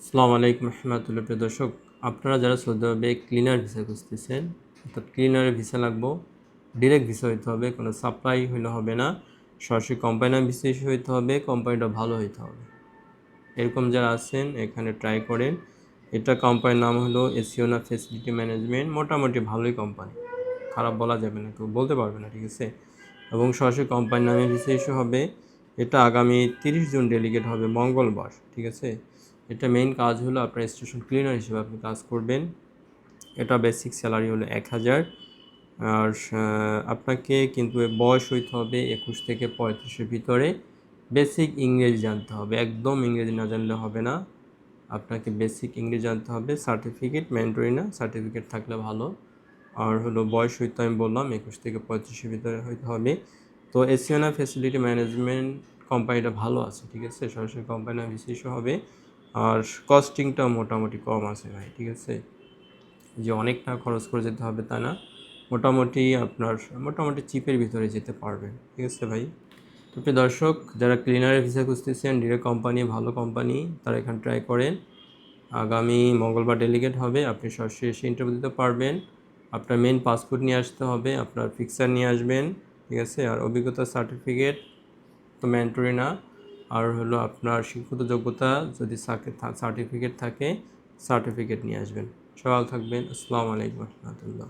আসসালামু আলাইকুম রহমতুল্লাহ। প্রিয় দর্শক, আপনারা যারা সৌদি আরবে ক্লিনার ভিসা খুঁজতেছেন, অর্থাৎ ক্লিনারের ভিসা লাগবো, ডিরেক্ট ভিসা হইতে হবে, কোনো সাপ্লাই হইলে হবে না, সরাসরি কোম্পানির ভিসা ইস্যু হইতে হবে, কোম্পানিটা ভালো হইতে হবে। এরকম যারা আছেন এখানে ট্রাই করেন। এটা কোম্পানির নাম হলো এসিওনা ফ্যাসিলিটি ম্যানেজমেন্ট। মোটামুটি ভালোই কোম্পানি, খারাপ বলা যাবে না, কেউ বলতে পারবে না, ঠিক আছে। এবং সরাসরি কোম্পানির নামে ভিসা ইস্যু হবে। এটা আগামী 30 জুন ডেলিগেট হবে মঙ্গলবার, ঠিক আছে। এটা মেইন কাজ হলো আপনার স্টেশন ক্লিনার হিসেবে আপনি কাজ করবেন। এটা বেসিক স্যালারি হলো 1000। আর আপনাকে কিন্তু বয়স হইতে হবে 21 থেকে 35-এর ভিতরে। বেসিক ইংরেজি জানতে হবে, একদম ইংরেজি না জানলে হবে না। আপনাকে বেসিক ইংরেজি জানতে হবে। সার্টিফিকেট ম্যান্ডেটরি না, সার্টিফিকেট থাকলে ভালো। আর হলো বয়স হইতে আমি বললাম 21 থেকে 35-এর ভিতরে হইতে হবে। তো এসিওনা ফ্যাসিলিটি ম্যানেজমেন্ট কোম্পানিটা ভালো আছে, ঠিক আছে। সরাসরি কোম্পানি বিশেষ হবে। আর কস্টিংটাও মোটামুটি কম আছে ভাই, ঠিক আছে। যে অনেক টাকা খরচ করে যেতে হবে তা না, মোটামুটি আপনার মোটামুটি চিপের ভিতরে যেতে পারবেন, ঠিক আছে ভাই। তো প্রিয় দর্শক, যারা ক্লিনারের ভিসা খুঁজতেছেন, ডিরেক্ট কোম্পানি, ভালো কোম্পানি, তারা এখানে ট্রাই করেন। আগামী মঙ্গলবার ডেলিগেট হবে, আপনি সরাসরি এসে ইন্টারভিউ দিতে পারবেন। আপনার মেন পাসপোর্ট নিয়ে আসতে হবে, আপনার ফিক্সার নিয়ে আসবেন, ঠিক আছে। আর অভিজ্ঞতা সার্টিফিকেট তো ম্যান্ডেটরি না। আর হলো আপনার শিক্ষাগত যোগ্যতা যদি সার্টিফিকেট থাকে, সার্টিফিকেট নিয়ে আসবেন। সবাই ভালো থাকবেন। আসসালামু আলাইকুম রহমতুল্লাহ।